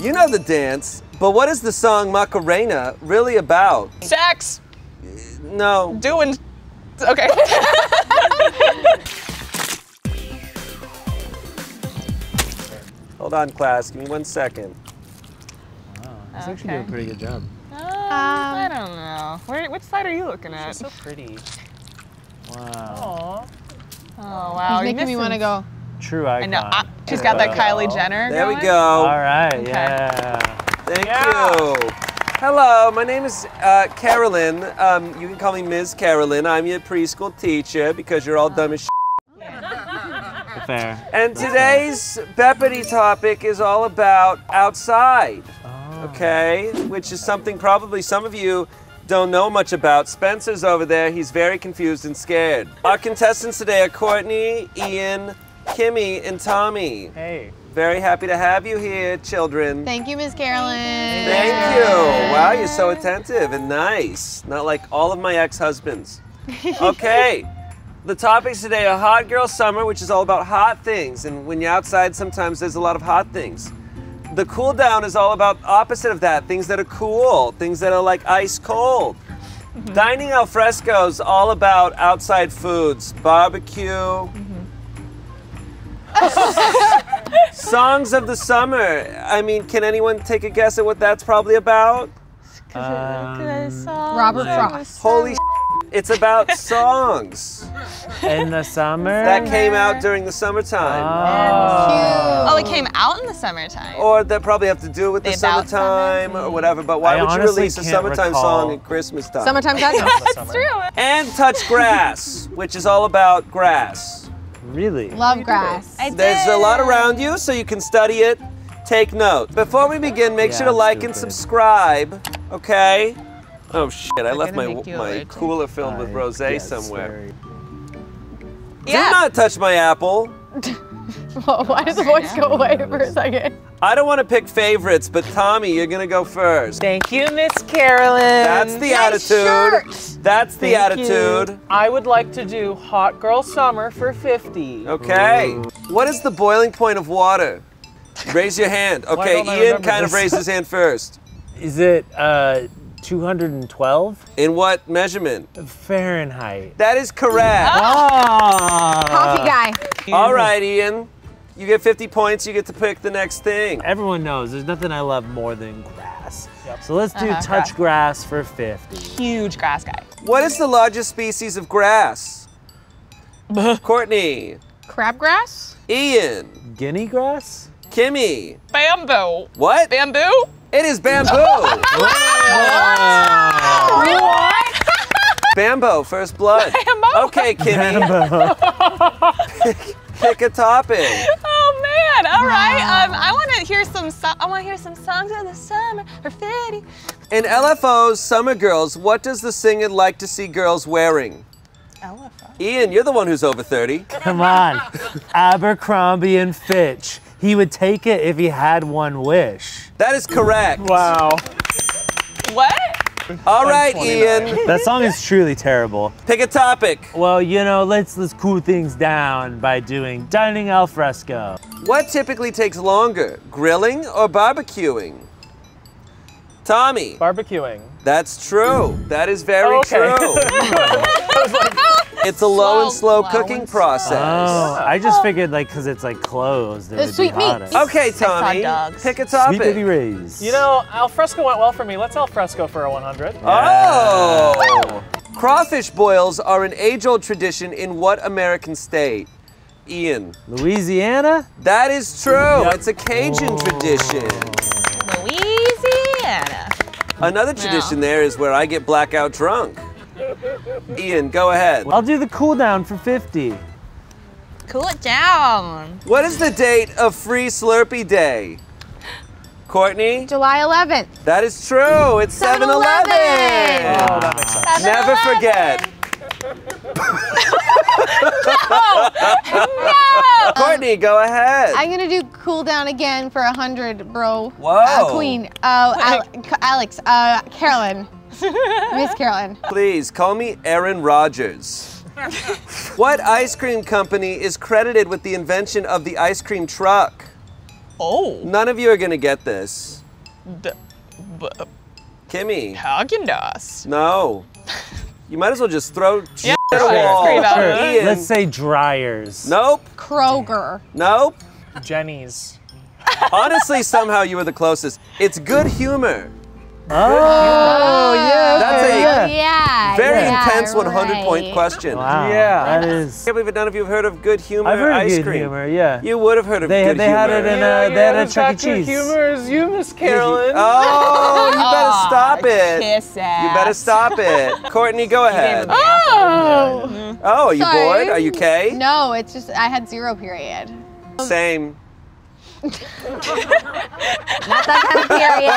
You know the dance, but what is the song Macarena really about? Sex. No. Doing. Okay. Hold on, class. Give me 1 second. Wow, he's actually doing a pretty good job. I don't know. Which side are you looking at? She's so pretty. Wow. Aww. Oh wow. He's making me want to go. True icon. I know. She's got that Kylie Jenner. There we going. go. All right, Okay. yeah. Thank you. Hello, my name is Carolyn. You can call me Ms. Carolyn. I'm your preschool teacher because you're all dumb as shit. Fair. And today's Beopardy topic is all about outside, okay? Which is something probably some of you don't know much about. Spencer's over there. He's very confused and scared. Our contestants today are Courtney, Ian, Kimmy, and Tommy. Hey. Very happy to have you here, children. Thank you, Miss Carolyn. Thank you. Wow, you're so attentive and nice. Not like all of my ex-husbands. Okay. The topics today are Hot Girl Summer, which is all about hot things. And when you're outside, sometimes there's a lot of hot things. The Cool Down is all about opposite of that, things that are cool, things that are like ice cold. Dining al fresco is all about outside foods, barbecue. Songs of the summer. I mean, can anyone take a guess at what that's probably about? Robert Frost. Holy it's about songs In the summer? that came out during the summertime. Oh, it came out in the summertime. Or that probably have to do with the The about summertime or whatever, but why I would you honestly release a can't summertime recall. song at Christmas time? Summertime Sadness. That's true. And Touch Grass, which is all about grass. Really? Love grass. There's a lot around you, so you can study it, take note. Before we begin, make sure to Yeah, like and stupid. subscribe, okay? Oh shit, I left gonna my, make you my allergic. cooler filled with I rosé guess somewhere. very- Do not touch my apple. Why did the voice go away for a second? I don't want to pick favorites, but Tommy, you're gonna go first. Thank you, Miss Carolyn. That's the Nice attitude. shirt. That's the Thank you. attitude. I would like to do Hot Girl Summer for 50. Okay. What is the boiling point of water? Raise your hand. Okay, don't I Ian remember kind of this? raised his hand first. Is it 212 In what measurement? Fahrenheit? That is correct. Coffee guy. All right, Ian. You get 50 points. You get to pick the next thing. Everyone knows there's nothing I love more than grass. So let's do Uh-huh. touch grass for 50. Huge grass guy. What is the largest species of grass? Courtney. Crabgrass? Ian. Guinea grass? Kimmy. Bamboo. What? Bamboo? It is bamboo. Bambo, first blood. Bambo. Okay, Kimmy. Pick a topic. Oh man! All right. I want to hear some. I want to hear some songs of the summer for 50. In LFO's Summer Girls, what does the singer like to see girls wearing? Ian, you're the one who's over 30. Come on. Abercrombie and Fitch. He would take it if he had one wish. That is correct. Wow. What? All right, Ian. That song is truly terrible. Pick a topic. Well, you know, let's cool things down by doing dining al fresco. What typically takes longer, grilling or barbecuing? Tommy. Barbecuing. That's true. That is very Okay. true. It's a low and slow cooking process. Oh, I just figured like because it's like closed, it The would sweet be meat. hotter. Okay, Tommy. dogs. Pick a Sweet baby topic. rays. You know, al fresco went well for me. Let's al fresco for a 100. Oh! Crawfish boils are an age-old tradition in what American state? Ian. Louisiana? That is true. It's a Cajun tradition. Louisiana. Another tradition there is where I get blackout drunk. Ian, go ahead. I'll do the cool down for 50. Cool it down. What is the date of Free Slurpee Day? Courtney? July 11th. That is true. It's 7-Eleven. Oh, that makes sense. Never forget. No. Courtney, go ahead. I'm gonna do cool down again for 100, bro. Whoa. Queen. Alex. Carolyn. Miss Carolyn. Please call me Erin Rogers. What ice cream company is credited with the invention of the ice cream truck? Oh. None of you are gonna get this. Kimmy. Häagen-Dazs. No. You might as well just throw shit Yeah, at a wall. scream out. Sure. Ian. Let's say dryers. Nope. Kroger. Nope. Jenny's. Honestly, somehow you were the closest. It's good humor. Oh, yeah. That's okay, a yeah. Yeah. very yeah, intense 100-point right. question. Wow. Yeah. That I is. can't believe that none of you have heard of good humor I've heard of ice good cream. humor, yeah. You would have heard of They good humor. had it in they had a Chuck E. Dr. Cheese. Humor is you, Miss Carolyn. Oh, you better stop it. Kiss ass. You better stop it. Courtney, go ahead. Oh. Oh, are you Sorry. bored? Are you okay? No, it's just I had 0 period. Same. Not that kind of period.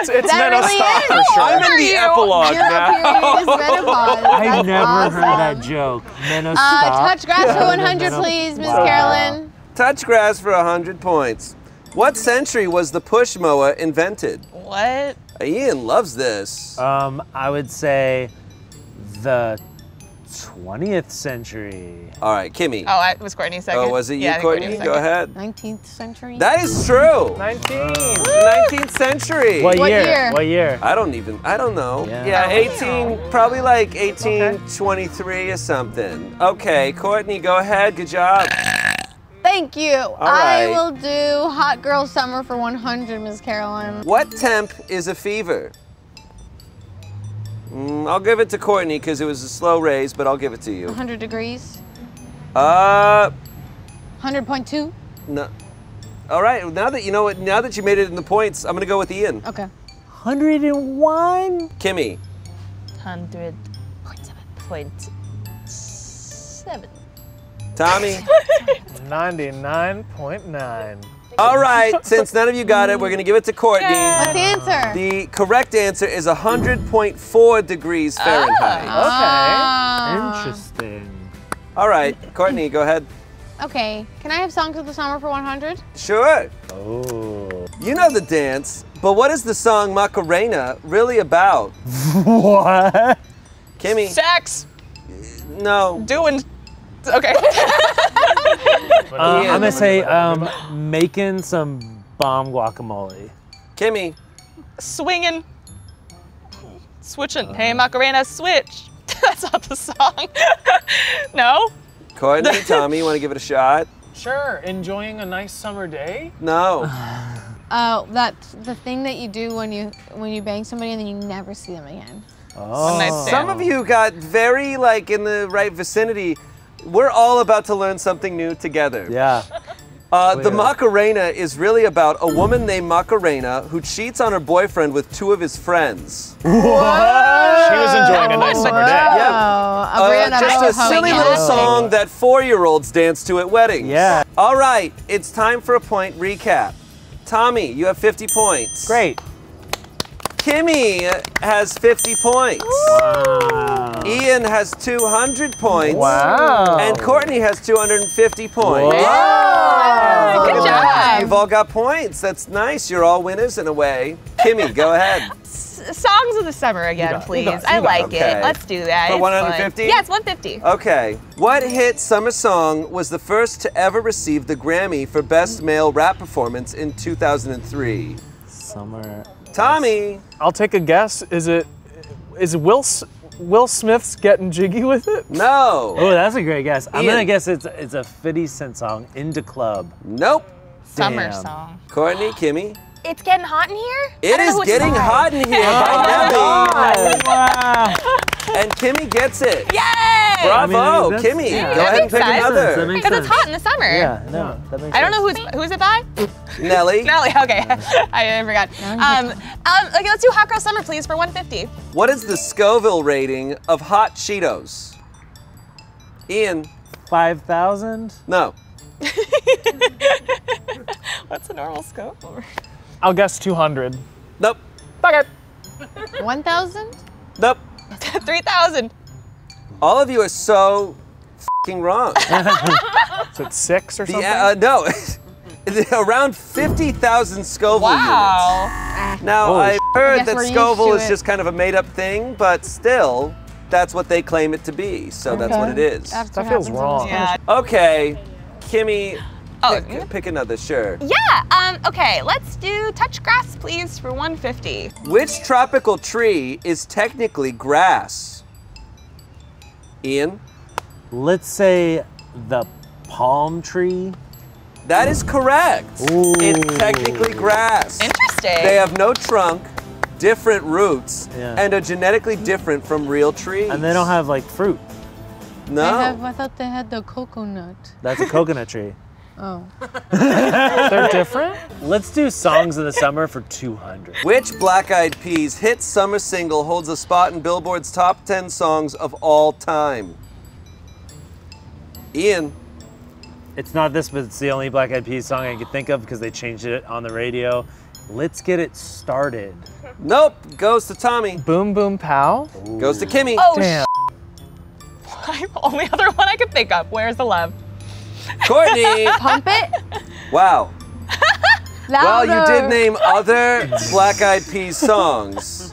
It's that menopause really is. for sure. I'm in the epilogue 0 now. period is menopause. I've That's never awesome. heard that joke. Menno, stop. Touch grass for 100, please, Miss Carolyn. Touch grass for 100 points. What century was the push mower invented? What? Ian loves this. I would say the 20th century. All right, Kimmy. Oh, it was Courtney second. Oh, was it you, yeah, I think Courtney? was Go second. ahead. 19th century. That is true. 19. 19th century. What What year? year? What year? I don't know. Yeah. Yeah, 18, probably like 1823 or something. Okay, Courtney, go ahead. Good job. Thank you. right. I will do Hot Girl Summer for 100, Miss Carolyn. What temp is a fever? I'll give it to Courtney because it was a slow raise, but I'll give it to you. 100 degrees. 100.2. No. All right, now that you know it, now that you made it in the points, I'm gonna go with Ian. Okay. 101? Kimmy. 100.7. Tommy. 99.9. All right, since none of you got it, we're gonna give it to Courtney. What's the answer? The correct answer is 100.4 degrees Fahrenheit. Ah. Interesting. All right, Courtney, go ahead. Okay. Can I have Songs of the Summer for 100? Sure. Oh. You know the dance, but what is the song Macarena really about? What? Kimmy. Sex. No. Doing. Okay. I'm gonna say making some bomb guacamole. Kimmy. Swinging. Switching. Hey, Macarena, switch. That's not the song. No? Courtney, Tommy, you want to give it a shot? Sure, enjoying a nice summer day. No. Oh, that's the thing that you do when you bang somebody and then you never see them again. Oh. night stand. Some of you got very like in the right vicinity. We're all about to learn something new together. Yeah. The Macarena is really about a woman named Macarena who cheats on her boyfriend with 2 of his friends. She was enjoying a nice summer day. Brianna Just a Boho silly again. little song that 4-year-olds dance to at weddings. Yeah. All right, it's time for a point recap. Tommy, you have 50 points. Great. Kimmy has 50 points. Wow. Ian has 200 points. Wow. And Courtney has 250 points. Good Look at that. You've job. all got points. That's nice. You're all winners in a way. Kimmy, go ahead. Songs of the summer again, please. I it. like Okay. it. Let's do that. For It's 150? fun. Yeah, it's 150. Okay. What hit summer song was the first to ever receive the Grammy for Best Male Rap Performance in 2003? Summer. Tommy. I'll take a guess. Is Will Smith's Getting Jiggy with It? No. Oh, that's a great guess. I'm Ian. gonna guess it's a 50 Cent song, Into Club. Nope. Summer Damn. song. Courtney, Kimmy. It's getting hot in here? It is getting hot in here by Debbie. Wow. And Kimmy gets it. Yay! Bravo, that's- Kimmy. yeah. Go ahead and pick That makes sense. That another. makes Because it's sense. hot in the summer. Yeah, no, that makes I don't sense. know who's it by? Nelly. Nelly, okay. I forgot. Okay, let's do Hot Girl Summer, please, for 150. What is the Scoville rating of Hot Cheetos? Ian. 5,000? No. What's a normal scope? I'll guess 200. Nope. Okay. 1,000? Nope. 3,000. All of you are so f***ing wrong. Is it 6 or something? No. Around 50,000 Scoville units. Wow. Now, I I heard guess that we're used Scoville to is it. just kind of a made-up thing, but still, that's what they claim it to be, so that's what it is. That's That what feels happens wrong. in this Yeah. Okay, Kimmy, Oh, Pick another, sure. yeah. Okay, let's do touch grass, please, for 150. Which tropical tree is technically grass? Ian? Let's say the palm tree. That is correct. Ooh. It's technically grass. Interesting. They have no trunk, different roots, Yeah. and are genetically different from real trees. And they don't have like fruit. No. I thought they had the coconut. That's a coconut tree. Oh. They're different? Let's do songs of the summer for 200. Which Black Eyed Peas hit summer single holds a spot in Billboard's top 10 songs of all time? Ian? It's not this, but it's the only Black Eyed Peas song I could think of because they changed it on the radio. Let's Get It Started. Nope. Goes to Tommy. Boom Boom Pow? Goes to Kimmy. Oh, Damn. only other one I could think of. Where's the love? Courtney. Pump it. Wow. Well, Louder. you did name other Black Eyed Peas songs,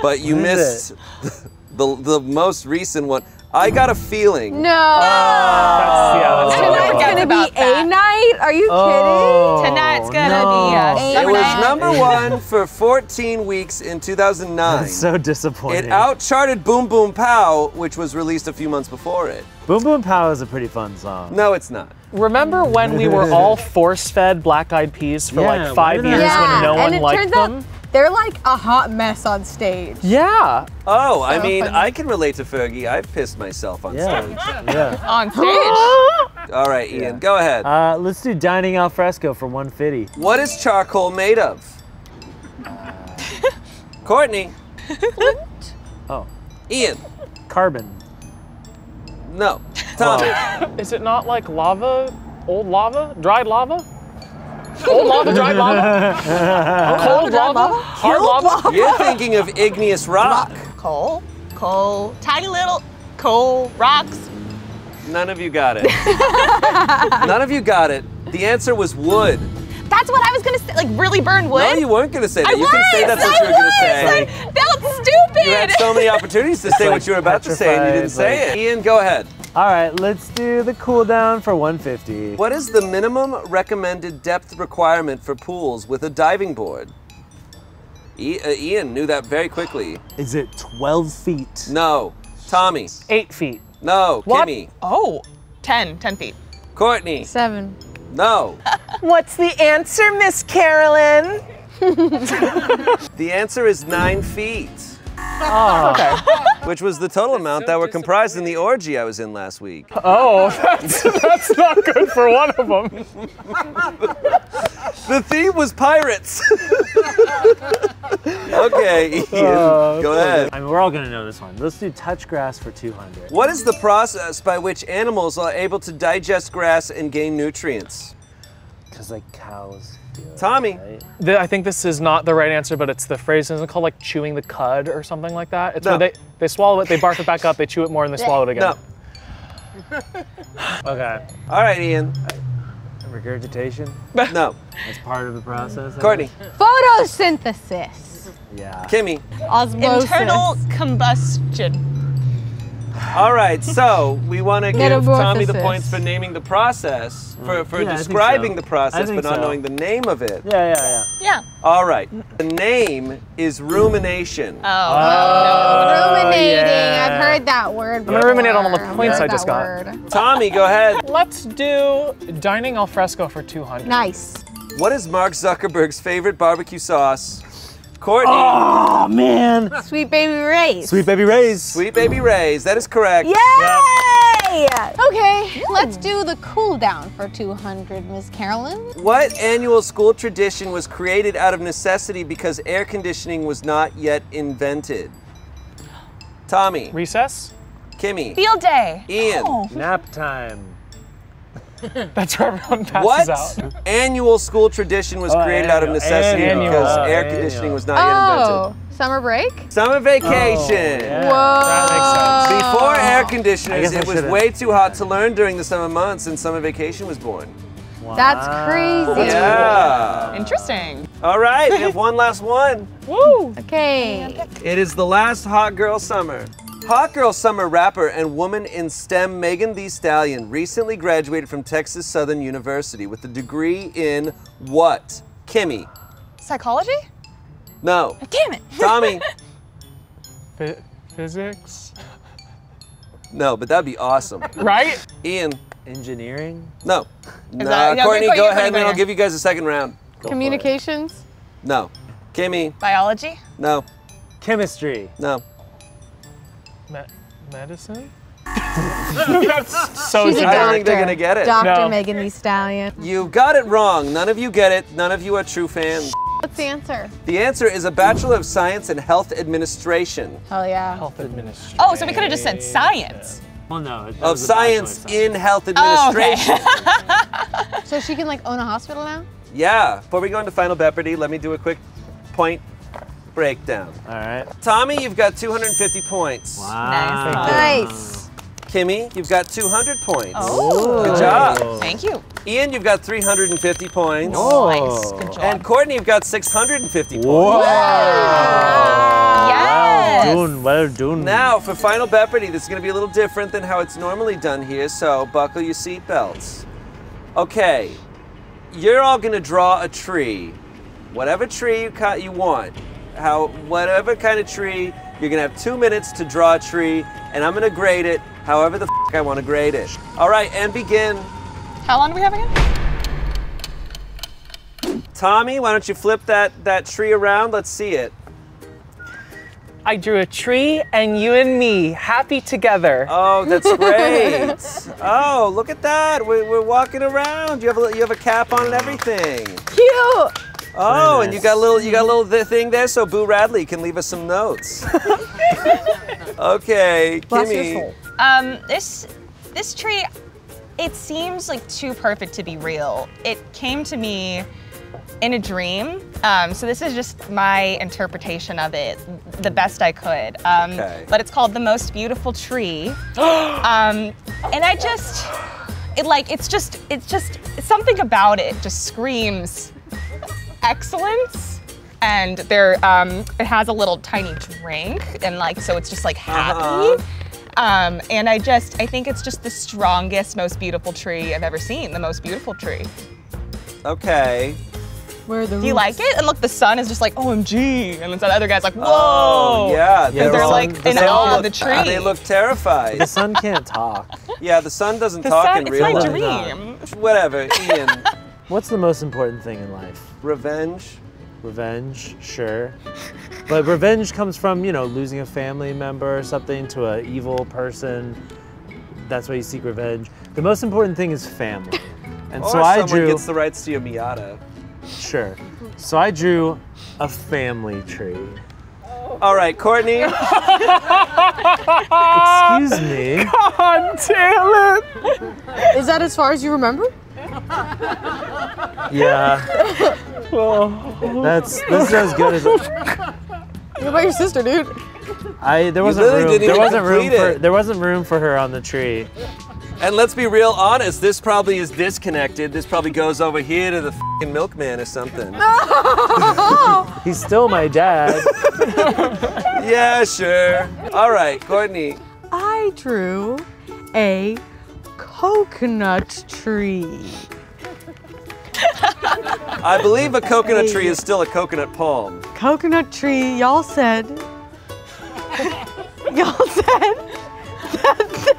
but you What missed is the most recent one. I got a feeling. No. That's Tonight's It's gonna about be a night? Are you Oh, Tonight's gonna no. be a It summer was night. number one for 14 weeks in 2009. That's so It disappointing. outcharted Boom Boom Pow, which was released a few months before it. Boom Boom Pow is a pretty fun song. No, it's not. Remember when we were all force-fed Black Eyed Peas for Yeah, like 5 why years did Yeah, when no and one it liked turns them? out they're like a hot mess on stage. Yeah. Oh, I So mean, funny. I can relate to Fergie. I've pissed myself on Yeah. stage. Yeah. On stage. All right, Ian, go ahead. Let's do Dining Al Fresco for 150. What is charcoal made of? Courtney. Oh, Ian. carbon. No. Tommy. Is it not like lava? Old lava? Dried lava? Old lava, dried lava? Cold lava? Hard lava? You're thinking of igneous rock. Coal, tiny little coal rocks. None of you got it. None of you got it. The answer was wood. That's what I was gonna say, like really burned wood. No, you weren't going to say that. I You can say that's what you were going to say. That was stupid. You had so many opportunities to say what you were about to say and you didn't say it. Ian, go ahead. All right, let's do the cool down for 150. What is the minimum recommended depth requirement for pools with a diving board? Ian knew that very quickly. Is it 12 feet? No. Tommy. 8 feet. No. What? Kimmy. Oh, 10 feet. Courtney. 7. No. What's the answer, Miss Carolyn? The answer is 9 feet, Oh, Okay. which was the total amount that were comprised in the orgy I was in last week. Oh, that's not good for one of them. The theme was pirates. Okay, Ian, go ahead. I mean, we're all gonna know this one. Let's do touch grass for 200. What is the process by which animals are able to digest grass and gain nutrients? Because like cows do it, Tommy. right? I think this is not the right answer, but it's the phrase, isn't it called like chewing the cud or something like that? It's No. where they swallow it, they barf it back up, they chew it more, and they swallow it again. No. Okay. All right, Ian. Regurgitation? No. That's part of the process. I Courtney. Photosynthesis. guess? Yeah. Kimmy. Osmosis. Internal combustion. All right, so we want to give Tommy the Metamorphosis. points for naming the process, for Yeah, I think describing so. the process, I think but not so. knowing the name of it. Yeah. Yeah. All right, the name is rumination. Ruminating. yeah. I've heard that word before. gonna ruminate on all the I've points heard I just that got. word. Tommy, go ahead. Let's do dining al fresco for 200. Nice. What is Mark Zuckerberg's favorite barbecue sauce? Courtney. Oh man. Sweet Baby Ray's. Sweet Baby Ray's. Sweet Baby Ray's. That is correct. Yay! Okay, let's do the cool down for 200, Miss Carolyn. What annual school tradition was created out of necessity because air conditioning was not yet invented? Tommy. Recess? Kimmy. Field day. Ian. Nap time. That's where everyone passes What out. annual school tradition was Oh, created out of annual. necessity Annual. because Oh, air annual. conditioning was not yet Oh, invented? summer break? Summer vacation. Yeah. Whoa. That makes sense. Before air I conditioners, guess I it was should've- way too hot to learn during the summer months, and summer vacation was born. That's crazy. Yeah. Interesting. All right, we have one last one. Woo! Okay. It is the last hot girl summer. Hot Girl Summer rapper and woman in STEM Megan Thee Stallion recently graduated from Texas Southern University with a degree in what? Kimmy. Psychology? No. Damn it. Tommy. Physics? No, but that'd be awesome. Right? Ian. Engineering? No. that- yeah, Courtney, go- go you, ahead, Courtney, man. I'll go. give you guys a second round. Go for it. Communications. No. Kimmy. Biology? No. Chemistry. No. Medicine? That's so She's a I don't generic. think they're gonna get it. Dr. No. Megan Thee Stallion. You got it wrong. None of you get it. None of you are true fans. What's the answer? The answer is a Bachelor of Science in Health Administration. Hell yeah. Health administration. Oh, so we could have just said science. Well, no. that Of was a Bachelor Science of in Health Oh, okay. Administration. So she can like own a hospital now? Yeah. Before we go into Final Beopardy, let me do a quick point breakdown. All right. Tommy, you've got 250 points. Wow. Nice. Kimmy, you've got 200 points. Oh. Good job. Thank you. Ian, you've got 350 points. Nice. Good job. And Courtney, you've got 650 points. Whoa. Yes. Well done. Now, for Final Beopardy, this is going to be a little different than how it's normally done here, so buckle your seatbelts. Okay, you're all going to draw a tree. Whatever tree you want. Whatever kind of tree, you're going to have 2 minutes to draw a tree, and I'm going to grade it however the I want to grade it. All right, and begin. How long do we have again? Tommy, why don't you flip that tree around? Let's see it. I drew a tree and you and me, happy together. Oh, that's great. Oh, look at that. We're walking around. You have a cap on and everything. Cute. Oh, Very and you nice. got a little thing there so Boo Radley can leave us some notes. Okay, Bless your Kimmy. soul. This tree, it seems like too perfect to be real. It came to me in a dream. So this is just my interpretation of it, the best I could. Okay. But it's called The Most Beautiful Tree. And it's something about it just screams excellence. And there, it has a little tiny drink, and so it's just happy. And I think it's just the strongest, most beautiful tree I've ever seen. The most beautiful tree. Okay. Where are the Do you like it? And look, the sun is just like, OMG. And then the other guy's like, whoa. Oh, yeah. Yeah, They're the like sun- the in sun awe of look- the tree. They look terrified. The sun can't talk. Yeah, the sun doesn't The talk sun, in it's real my life. dream. Whatever, Ian. What's the most important thing in life? Revenge. Revenge, sure. But revenge comes from, losing a family member or something to an evil person. That's why you seek revenge. The most important thing is family. And Or so I someone drew, gets the rights to your Miata. sure. So I drew a family tree. All right, Courtney. Excuse me. God damn it! Is that as far as you remember? Yeah. That's as good as What about your sister, dude? there wasn't literally room. didn't There even wasn't room complete for it. there wasn't room for her on the tree. And let's be real honest, this probably is disconnected. This probably goes over here to the f***ing milkman or something. He's still my dad. Yeah, sure. All right, Courtney. I drew a coconut tree. I believe a coconut tree is still a coconut palm. Coconut tree, y'all said. Y'all said.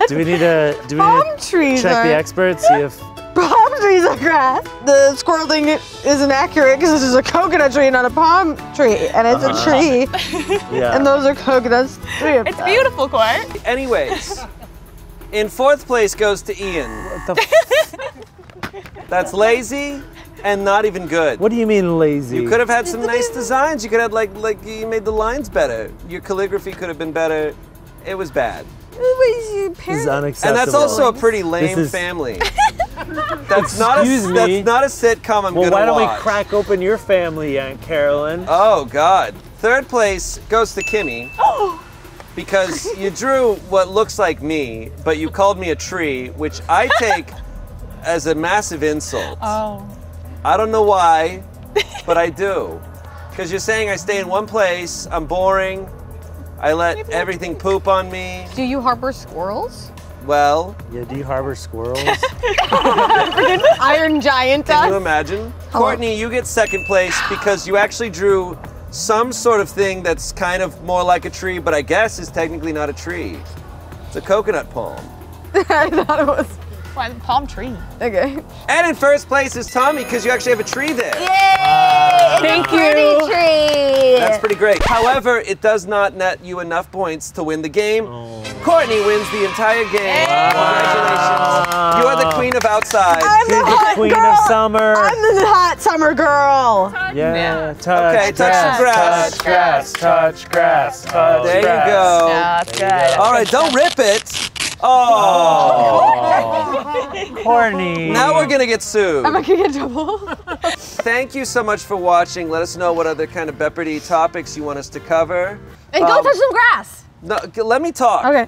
Do we need to Palm trees check are the experts, see if palm trees are grass. The squirrel thing isn't accurate because this is a coconut tree, not a palm tree, and it's a tree, yeah. and those are coconuts. Three of It's them. beautiful, Court. Anyways, in fourth place goes to Ian. That's lazy and not even good. What do you mean lazy? You could have had some nice designs. You could have like you made the lines better. Your calligraphy could have been better. It was bad. This is unacceptable. And that's also a pretty lame is- family. That's not Excuse me. that's not a sitcom I'm Well, gonna why don't watch. we crack open your family, Aunt Carolyn? Oh God. Third place goes to Kimmy. Because you drew what looks like me, but you called me a tree, which I take as a massive insult. Oh. I don't know why, but I do. Because you're saying I stay in one place, I'm boring, I let everything poop on me. Do you harbor squirrels? Well, Yeah, do you harbor squirrels? Iron Giant can you us? imagine? Courtney, you get second place because you actually drew some sort of thing that's kind of more like a tree, but I guess is technically not a tree. It's a coconut palm. I thought it was. Why the palm tree? Okay. And in first place is Tommy because you actually have a tree there. Yay! Thank Pretty you. tree. That's pretty great. However, it does not net you enough points to win the game. Courtney wins the entire game. Congratulations. You are the queen of outside. I'm She's the the hot queen girl. of summer. I'm the hot summer girl. Yeah, touch Okay, touch some grass. touch grass, touch grass, touch There you grass. go. Yeah, that's good. All right, don't rip it. Oh. Courtney. Now we're gonna get sued. Am I gonna get double? Thank you so much for watching. Let us know what other kind of Beopardy topics you want us to cover. And go touch some grass. No, let me talk. Okay.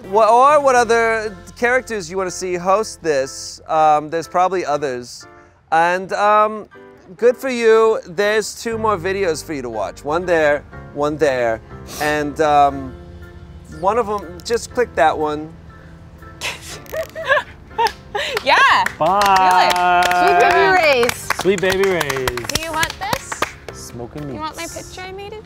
What other characters you want to see host this? There's probably others. And good for you. There's 2 more videos for you to watch. One there, and one of them. Just click that one. Yeah. Bye. Sweet baby race. Sweet baby rays. Do you want this? Smoking meats. You want my picture I made it?